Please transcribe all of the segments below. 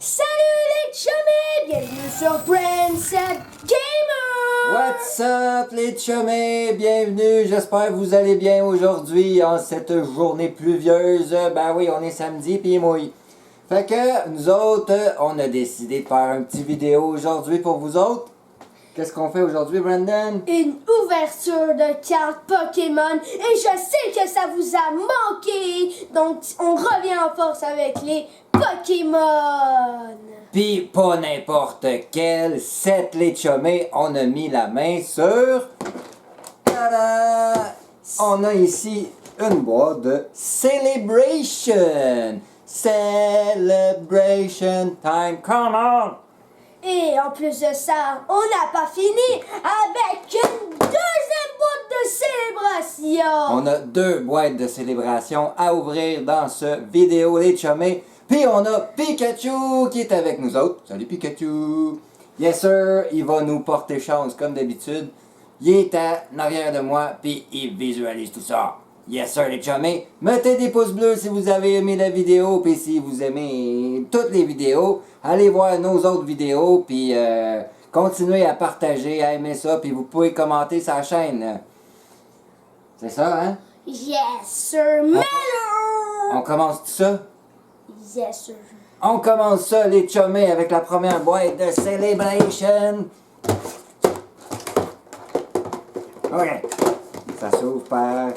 Salut les chummies! Bienvenue sur Brandset Gamer! What's up les chummies? Bienvenue, j'espère que vous allez bien aujourd'hui en cette journée pluvieuse. Ben oui, on est samedi puis mouille. Fait que nous autres, on a décidé de faire une petite vidéo aujourd'hui pour vous autres. Qu'est-ce qu'on fait aujourd'hui, Brandon? Une ouverture de cartes Pokémon et je sais que ça vous a manqué! Donc on revient en force avec les Pokémon! Puis pas n'importe quel set les chummies, on a mis la main sur... Tada! On a ici une boîte de Celebration! Celebration time, come on! Et en plus de ça, on n'a pas fini avec une deuxième boîte de célébration! On a deux boîtes de célébration à ouvrir dans ce vidéo les chummies. Puis on a Pikachu qui est avec nous autres. Salut Pikachu! Yes sir, il va nous porter chance comme d'habitude. Il est en arrière de moi, puis il visualise tout ça. Yes sir les chummies, mettez des pouces bleus si vous avez aimé la vidéo, puis si vous aimez toutes les vidéos, allez voir nos autres vidéos, puis continuez à partager, à aimer ça, puis vous pouvez commenter sa chaîne. C'est ça, hein? Yes sir, Melon! On commence tout ça? Yes sir. On commence ça les chummies avec la première boîte de Celebration. Ok. Ça s'ouvre par...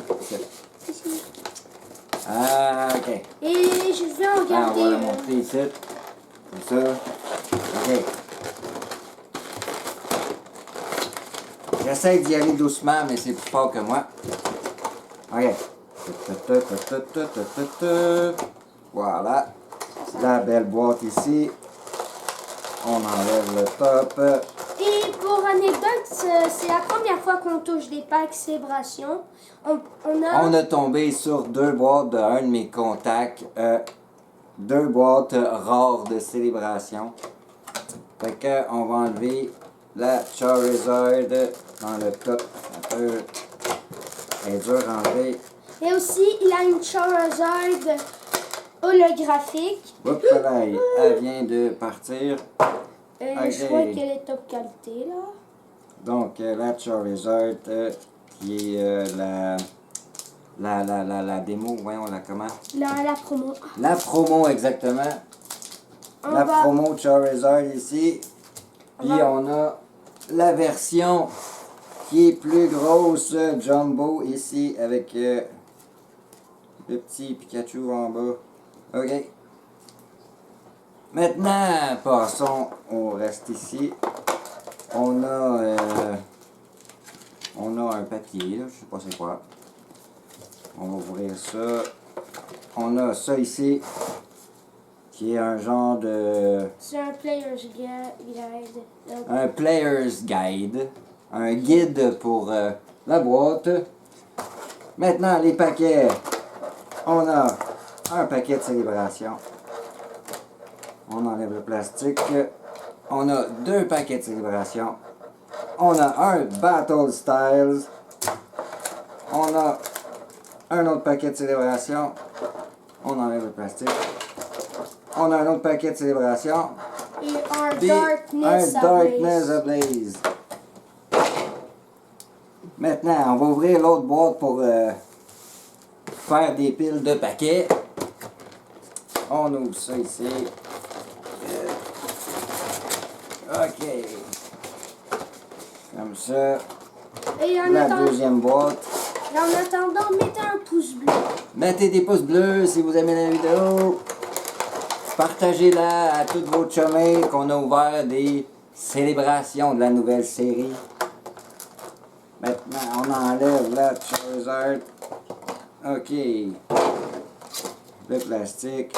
Ah, ok. Et je vais en Ah, on garder va la une. montrer ici. Comme ça. Ok. J'essaie d'y aller doucement, mais c'est plus fort que moi. Ok. Voilà. La belle boîte ici. On enlève le top. Et pour anecdote, c'est la première fois qu'on touche des packs célébration. On On a tombé sur deux boîtes de un de mes contacts. Deux boîtes rares de célébration. Fait que on va enlever la Charizard dans le top. Un peu. Elle est dure à enlever. Et aussi, il a une Charizard holographique. Oups, là, elle vient de partir. Je Ok. crois qu'elle est top qualité, là. Donc, la Charizard, qui est la démo, voyons la comment? La promo. La promo, exactement. On La va- promo Charizard ici. Puis va- on a la version qui est plus grosse, Jumbo, ici, avec le petit Pikachu en bas. OK. Maintenant, passons au reste ici. On a un papier, là, je sais pas c'est quoi. On va ouvrir ça. On a ça ici, qui est un genre de... C'est un player's guide. un player's guide. Un guide pour la boîte. Maintenant, les paquets. On a un paquet de célébration. On enlève le plastique. On a deux paquets de célébration. On a un Battle Styles. On a un autre paquet de célébration. On enlève le plastique. On a un autre paquet de célébration. Et un Puis Darkness un Darkness Ablaze. Maintenant, on va ouvrir l'autre boîte pour faire des piles de paquets. On ouvre ça ici. OK. Comme ça. Et en, La attendant, deuxième boîte. mettez un pouce bleu. Mettez des pouces bleus si vous aimez la vidéo. Partagez-la à toutes vos chummies qu'on a ouvert des célébrations de la nouvelle série. Maintenant, on enlève la Charizard. OK. Le plastique.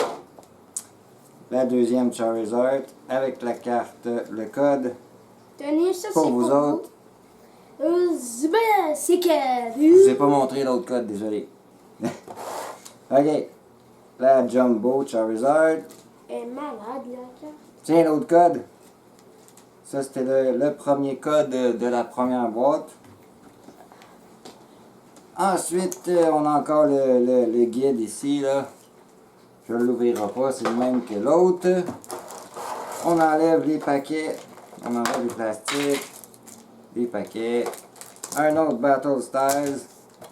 La deuxième Charizard avec la carte, le code. Tenez, ça c'est Pour vous autres. C'est que... Je vous ai pas montré l'autre code, désolé. OK. La Jumbo Charizard. Elle est malade, la carte. Tiens, l'autre code. Ça, c'était le premier code de la première boîte. Ensuite, on a encore le guide ici, là. Je ne l'ouvrira pas, c'est le même que l'autre. On enlève les paquets. On enlève les plastiques. Les paquets. Un autre Battle Styles.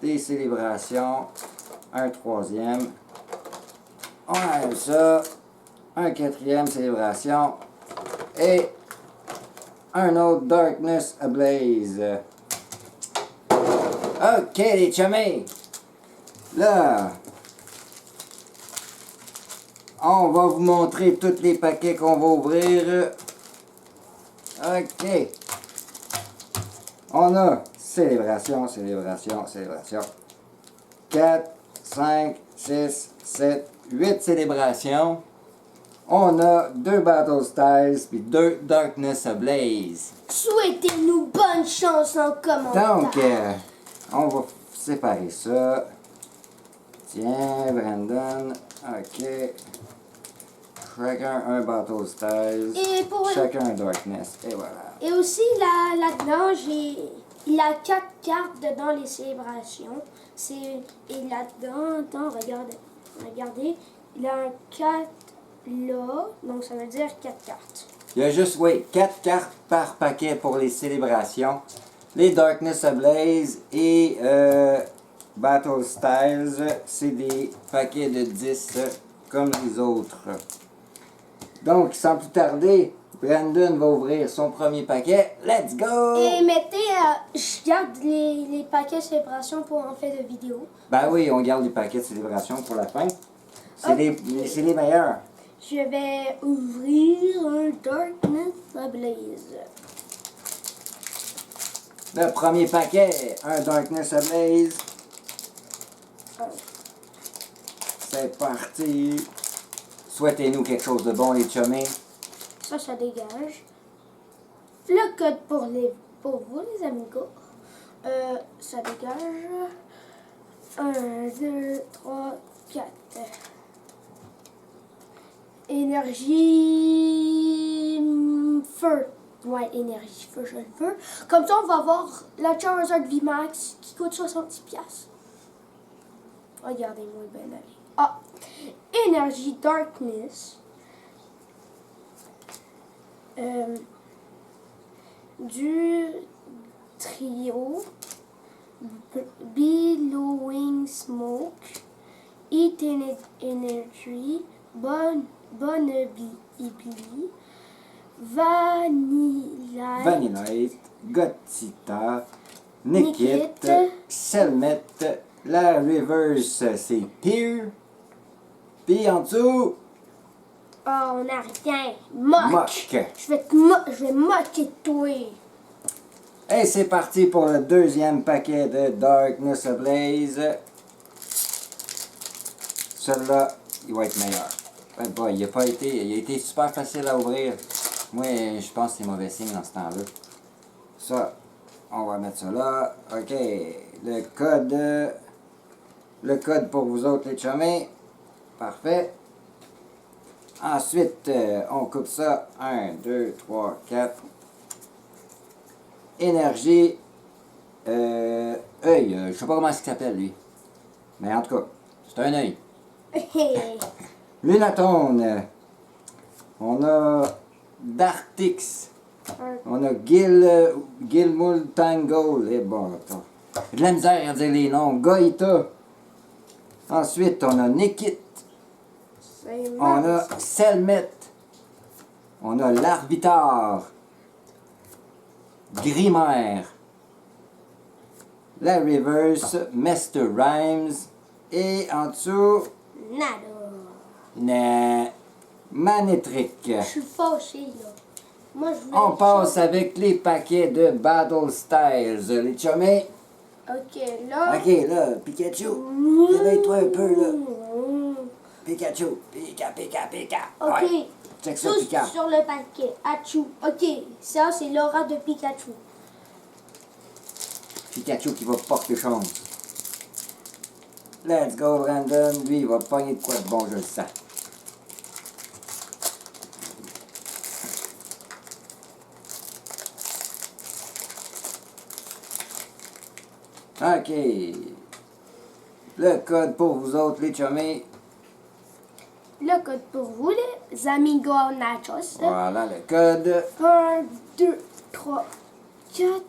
Des célébrations. Un troisième. On enlève ça. Un quatrième célébration. Et un autre Darkness Ablaze. Ok les chummies. Là, on va vous montrer tous les paquets qu'on va ouvrir. Ok. On a célébration, célébration, célébration. 4, 5, 6, 7, 8 célébrations. On a 2 Battle Styles puis 2 Darkness Ablaze. Souhaitez-nous bonne chance en commentaire. Donc, on va séparer ça. Tiens, Brandon. Ok. Chacun un Battle Styles. Et pour Chacun un Darkness. Et voilà. Et aussi là-dedans, il a 4 cartes dedans les célébrations. Et là-dedans, attends, regardez, il a un 4 là, donc ça veut dire 4 cartes. Il y a juste, oui, 4 cartes par paquet pour les célébrations. Les Darkness Ablaze et Battle Styles, c'est des paquets de 10 comme les autres. Donc, sans plus tarder, Brandon va ouvrir son premier paquet. Let's go! Et mettez, je garde les paquets célébration pour en faire de vidéo. Ben oui, on garde les paquets de célébration pour la fin. C'est les meilleurs. Je vais ouvrir un Darkness Ablaze. Le premier paquet, un Darkness Ablaze. C'est parti. Souhaitez-nous quelque chose de bon, les chummies. Ça dégage. Le code pour vous, les amigos. Ça dégage. 1, 2, 3, 4. Énergie feu. Ouais, énergie feu, je le veux. Comme ça, on va avoir la Charizard VMAX qui coûte 70$. Regardez-moi bien aller. Ah! Énergie Darkness. Du trio. Billowing Smoke. Heat Energy. Bonebly. Vanillite, Gotita, Nikit, Selmet, la reverse c'est Peer. Puis en dessous, Oh, on n'a rien. Mock. Mock. Je vais moquer toi. Et c'est parti pour le deuxième paquet de Darkness Ablaze. Celui-là, il va être meilleur. Ouais, bah, il a été super facile à ouvrir. Moi, je pense que c'est mauvais signe dans ce temps-là. Ça, on va mettre ça là. OK. Le code pour vous autres, les chummies. Parfait. Ensuite, on coupe ça. 1, 2, 3, 4. Énergie. Œil. Je sais pas comment il s'appelle, lui. Mais en tout cas, c'est un œil. Lunatone. On a Dartix. On a Gilmul Tango. Et bon, attends. J'ai de la misère à dire les noms. Goïta. Ensuite, on a Nikit. On a Selmet. On a l'Arbitar. Grimaire. La Reverse. Mr. Rhymes. Et en dessous, Manétrique. Je suis fâché, là. Moi, je voulais On passe avec les paquets de Battle Styles. Les chummies. Ok, là. Ok, là, Pikachu. Réveille-toi un peu, là. Pikachu. Pika. Ok. Ouais. Check ça, Tous Pika. sur le paquet. Achou. Ok, ça, c'est l'aura de Pikachu. Pikachu qui va porter chance. Let's go, Brandon. Lui, il va pogner de quoi de bon, je le sens. OK. Le code pour vous autres, les chummies. Le code pour vous, amigos nachos. Voilà le code. 1, 2, 3, 4.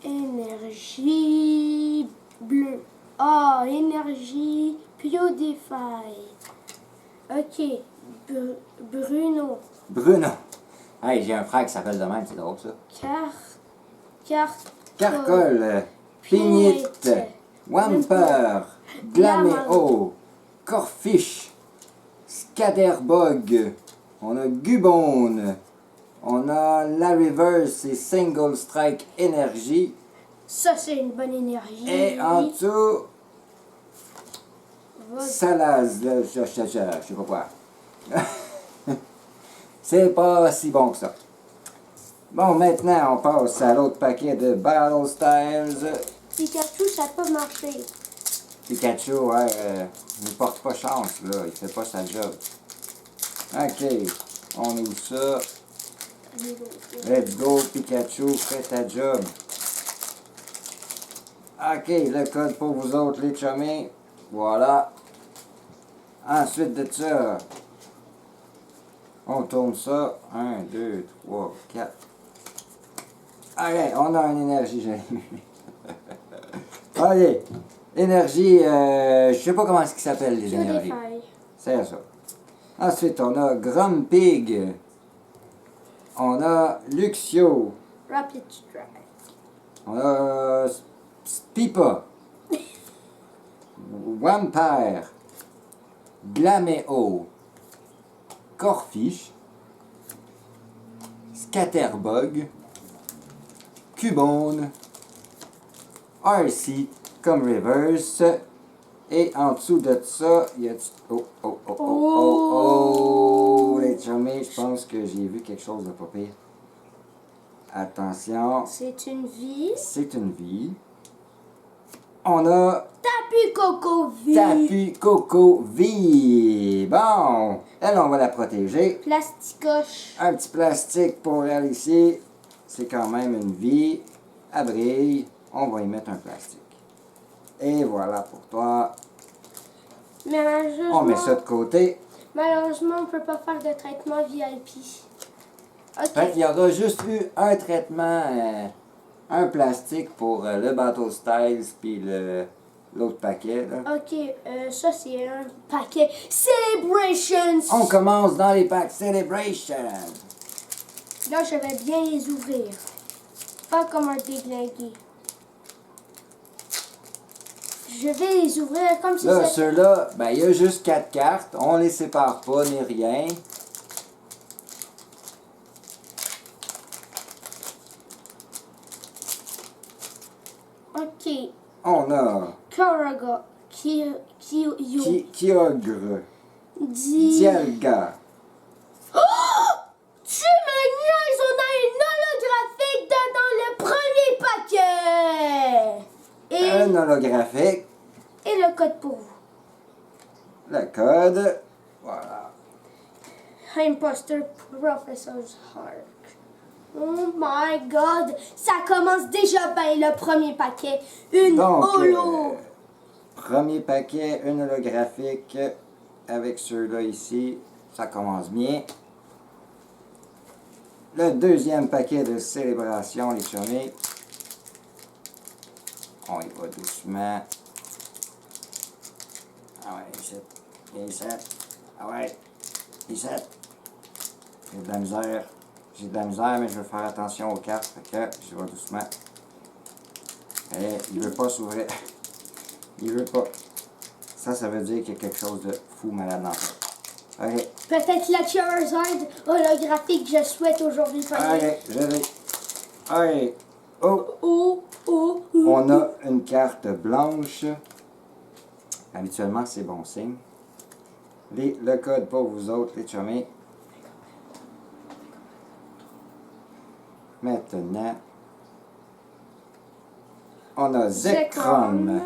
Énergie bleue. Ah, énergie Purify. Ok. Bruno. Bruno. Hey, j'ai un frère qui s'appelle de même, c'est drôle ça. Carcol. Pignite. Wamper. Glaméo. Corfiche. Scatterbug. On a Gubone. On a la Reverse et Single Strike Energy. Ça, c'est une bonne énergie. Et en dessous, Salaz. Je sais pas quoi. C'est pas si bon que ça. Bon, maintenant, on passe à l'autre paquet de Battle Styles. Pikachu, ça peut marcher. Pikachu, ouais, ne porte pas chance, là. Il fait pas sa job. OK. On ouvre ça. Let's go, Pikachu, fais ta job. OK, le code pour vous autres, les chummies. Voilà. Ensuite de ça, on tourne ça. 1, 2, 3, 4. OK, on a une énergie, j'ai OK. Énergie, je sais pas comment est-ce qu'il s'appelle, les énergies. C'est ça. Ensuite, on a Grumpig. On a Luxio. Rapid Strike. On a Spipa. Vampire. Glaméo. Corfiche. Scatterbug. Cubone. RC comme reverse. Et en dessous de ça, il y a... Oh, les chummies, je pense que j'ai vu quelque chose de pas pire. Attention. C'est une vie. C'est une vie. On a... Tapu Coco vie. Tapu Coco vie. Bon, elle, on va la protéger. Plasticoche. Un petit plastique pour elle ici. C'est quand même une vie. Elle brille. On va y mettre un plastique. Et voilà pour toi. Mais malheureusement, On met ça de côté. malheureusement, on ne peut pas faire de traitement VIP. Ok. Fait qu'il y aura juste eu un traitement, un plastique pour le Battle Styles puis l'autre paquet. Là. Ok, ça c'est un paquet Celebrations. On commence dans les packs Celebration. Là, je vais bien les ouvrir. Pas comme un déglingué. Je vais les ouvrir comme si Là, c'était... ceux-là, ben, il y a juste 4 cartes. On les sépare pas ni rien. Ok. On a Karaga. Kyogre. Kyogre, Dialga, Oh! Tu me niaises! On a une holographique dans le premier paquet! Et, un holographique, et le code pour vous. le code, voilà. Imposter Professor's Heart. Oh my god! Ça commence déjà bien le premier paquet. Une Donc, holo! premier paquet, une holographique, avec ceux-là ici, ça commence bien. Le deuxième paquet de célébration, les chummies. On y va doucement. Ah ouais, ici. Ah ouais, ici. J'ai de la misère. J'ai de la misère, mais je veux faire attention aux cartes. Fait que je vais doucement. Et il veut pas s'ouvrir. Il veut pas. Ça veut dire qu'il y a quelque chose de fou malade dans ça. Ok. Peut-être la Charizard holographique que je souhaite aujourd'hui. Ok, je vais. Ok. Oh! Oh, oh, oh. On a une carte blanche. Habituellement, c'est bon signe. Le code pour vous autres, les chummies. Maintenant, on a Zekrom.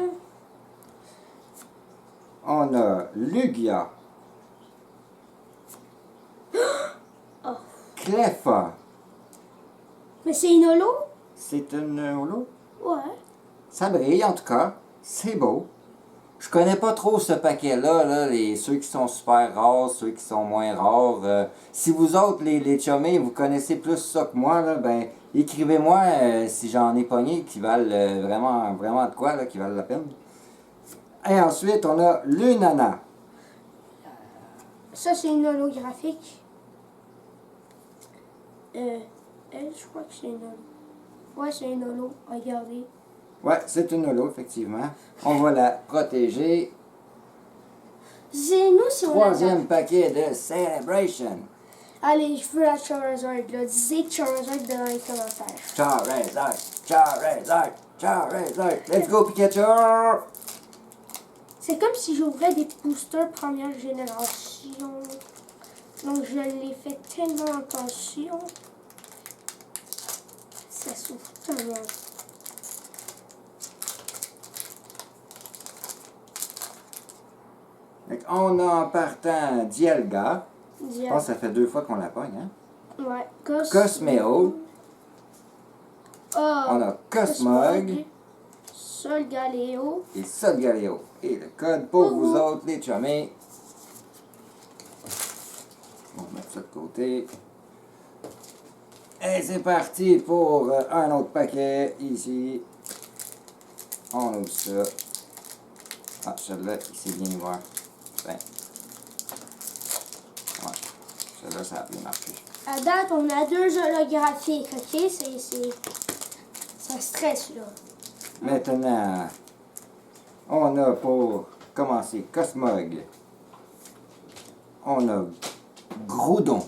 On a Lugia. Oh. Cleffa. Mais c'est une holo? C'est une holo. Ouais. Ça brille en tout cas. C'est beau. Je connais pas trop ce paquet-là, là, ceux qui sont super rares, ceux qui sont moins rares. Si vous autres, les chummés, vous connaissez plus ça que moi, là, ben, écrivez-moi si j'en ai pogné qui valent vraiment, vraiment de quoi, là, qui valent la peine. Et ensuite, on a l'Unana. Ça, c'est une holographique. Elle, je crois que c'est une holo. Ouais, c'est une holo. Regardez. Ouais, c'est une holo, effectivement. On va la protéger. Dis-nous si on la Troisième paquet de Celebration. Allez, je veux la Charizard, là. Disez Charizard dans les commentaires. Charizard, Charizard, Charizard. Let's go, Pikachu! C'est comme si j'ouvrais des boosters première génération. Donc, je l'ai fait tellement attention. Ça s'ouvre tellement. On a en partant Dialga. Je pense Diable. que ça fait 2 fois qu'on la pogne, hein? Ouais. Cosmeo. Oh, On a Cosmog Solgaleo. et Solgaleo. Et le code pour vous autres, les chummés. On va mettre ça de côté. Et c'est parti pour un autre paquet ici. On ouvre ça. Ah, celui-là, il s'est bien ouvert. Ben. Ouais. Celui-là, ça a bien marché. À date, on a 2 holographiques, ok? Ça stresse, là. Maintenant, on a pour commencer Cosmog. On a Groudon.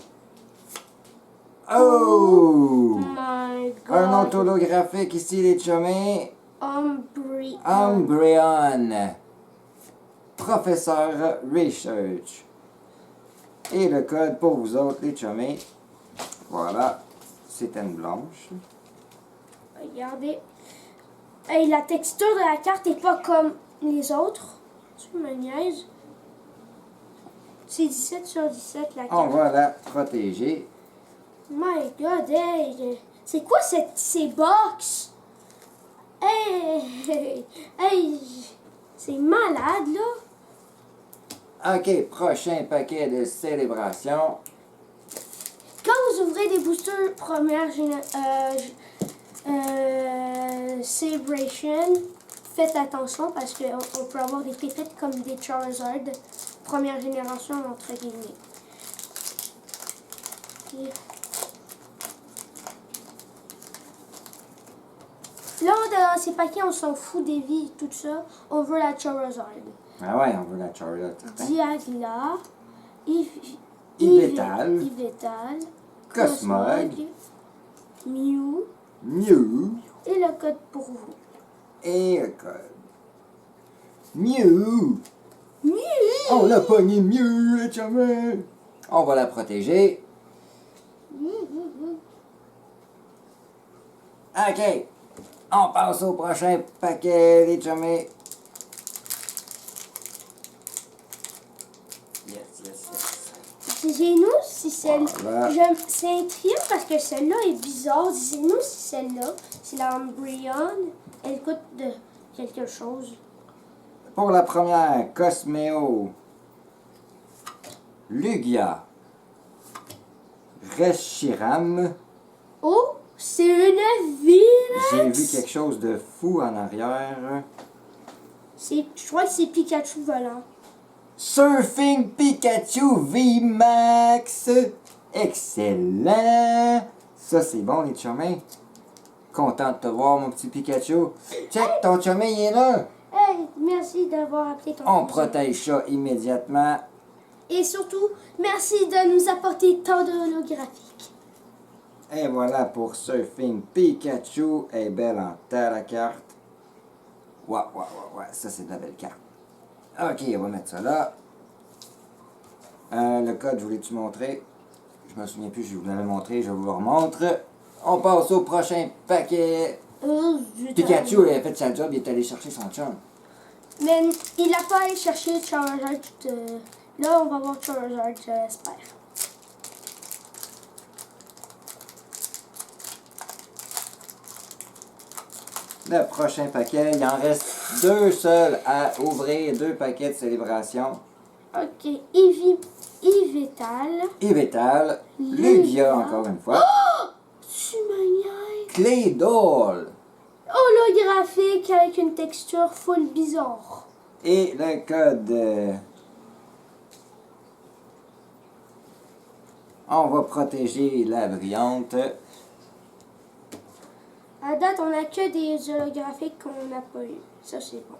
Oh! My God. Un autre holographique ici, les chummés. Umbreon. Umbreon. Professeur Research. Et le code pour vous autres, les chummés. Voilà. C'est une blanche. Regardez. Hey, la texture de la carte est pas comme les autres. Tu me niaises. C'est 17 sur 17 la On carte. va la protéger. My God, hey. C'est quoi ces box? Hey, hey, c'est malade, là. Ok, prochain paquet de célébration. Quand vous ouvrez des boosters première Celebration, faites attention parce qu'on peut avoir des pépettes comme des Charizard première génération entre guillemets. Et là, dans ces paquets, on s'en fout des vies et tout ça. On veut la Charizard. Ah ouais, on veut la Charizard. Diagla, Yveltal. Yveltal, Cosmog. Mew Mew. et le code pour vous. Et le code. Mew. Mew! On l'a pogné Mew, les chummés. On va la protéger. Ok. On passe au prochain paquet, les chummés. Yes, yes, yes. Disez-nous si celle. Voilà. C'est intriguant parce que celle-là est bizarre. Disez-nous si celle-là, c'est la Umbreon, elle coûte de quelque chose. Pour la première, Cosmeo. Lugia. Reshiram. Oh, c'est une Virex! J'ai vu quelque chose de fou en arrière. Je crois que c'est Pikachu volant. Surfing Pikachu VMAX. Excellent. Ça, c'est bon, les chummés. Content de te voir, mon petit Pikachu. Check, ton chumé, il est là. Hey, merci d'avoir appelé ton On cousin. protège ça immédiatement. Et surtout, merci de nous apporter tant de holographiques. Et voilà pour Surfing Pikachu. Elle est belle en tas, la carte. Ouais, ça c'est de la belle carte. Ok, on va mettre ça là. Le code, je voulais-tu montrer? Je me souviens plus, je vous l'avais montré, je vous le remontre. On passe au prochain paquet. Pikachu, il a fait sa job, il est allé chercher son chum. Mais il n'a pas allé chercher Charizard. Là, on va voir Charizard, j'espère. le prochain paquet. Il en reste 2 seuls à ouvrir, 2 paquets de célébration. Ok, Yvétal. Yvétal, Lugia. Lugia encore une fois. Tu me niaises. Claydol Holographique avec une texture full bizarre. et le code. On va protéger la brillante. À date, on n'a que des holographiques qu'on n'a pas eu. Ça, c'est bon.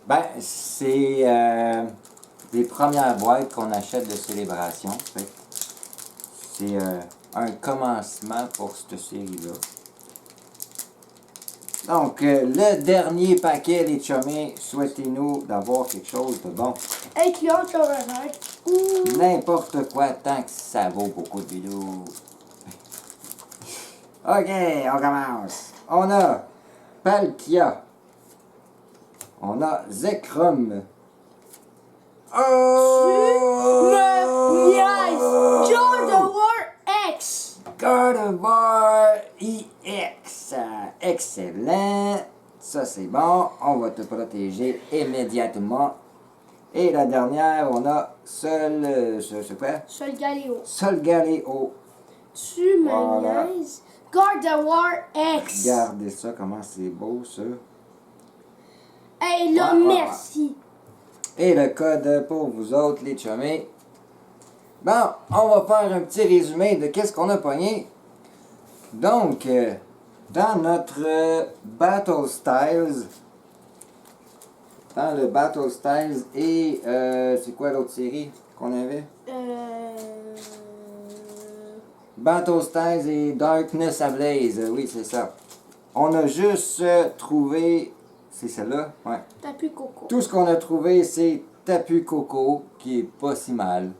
Ben, c'est les premières boîtes qu'on achète de célébration. Fait. C'est un commencement pour cette série-là. Donc, le dernier paquet, les chummés, souhaitez-nous d'avoir quelque chose de bon. Avec l'entre-revers. Ouh. N'importe quoi, tant que ça vaut beaucoup de vidéos. OK, on commence. On a Palkia. On a Zekrom. Oh! Nice! God of War X! God of War EX. Excellent. Ça, c'est bon. On va te protéger immédiatement. Et la dernière, on a c'est quoi? Solgaleo. Solgaleo. Tu me Voilà. niaises? God of War X! Regardez ça, comment c'est beau, ça. Hey là, Ouais, ouais, merci. Et le code pour vous autres, les chummés. Bon, on va faire un petit résumé de qu'est-ce qu'on a pogné. Donc, dans notre Battle Styles, dans le Battle Styles et c'est quoi l'autre série qu'on avait? Battle Styles et Darkness Ablaze, oui c'est ça. On a juste trouvé, c'est celle-là? Ouais. Tapu Coco. Tout ce qu'on a trouvé, c'est Tapu Koko, qui est pas si mal.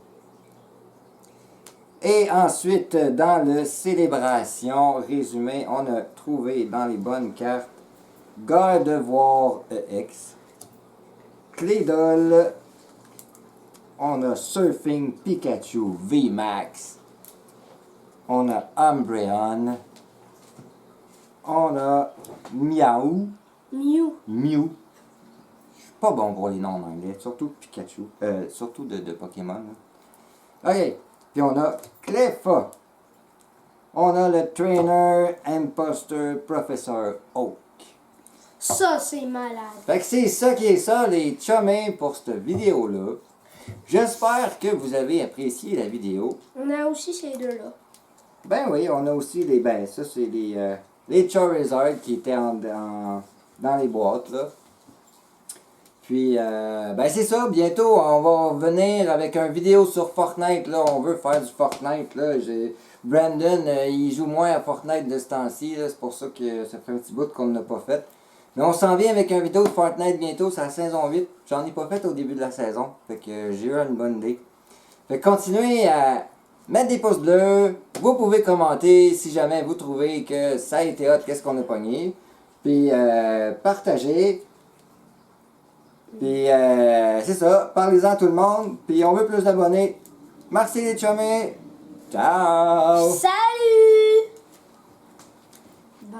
Et ensuite, dans le Célébration résumé, on a trouvé dans les bonnes cartes God of War EX, Claydol, on a Surfing Pikachu VMAX, on a Umbreon, on a Miaou, Mew. Je suis pas bon pour les noms en anglais, surtout Pikachu, surtout de Pokémon. Là. Ok, puis on a Cleffa. On a le Trainer Imposter Professor Oak. Ça, c'est malade. Fait que c'est ça qui est ça, les chummés, pour cette vidéo-là. J'espère que vous avez apprécié la vidéo. On a aussi ces deux-là. Ben oui, on a aussi les... Ben, ça, c'est les Charizard qui étaient dans les boîtes, là. Puis, ben c'est ça, bientôt, on va venir avec une vidéo sur Fortnite, là. On veut faire du Fortnite, là. Brandon, il joue moins à Fortnite de ce temps-ci, là. C'est pour ça que ça fait un petit bout qu'on n'a pas fait. Mais on s'en vient avec une vidéo de Fortnite bientôt, c'est la saison 8. J'en ai pas fait au début de la saison. Fait que j'ai eu une bonne idée. Fait que continuez à mettre des pouces bleus. Vous pouvez commenter si jamais vous trouvez que ça a été hot, qu'est-ce qu'on a pogné. Puis partagez. Puis c'est ça, parlez-en à tout le monde. Puis on veut plus d'abonnés. Merci les chummés. Ciao! Salut! Bon.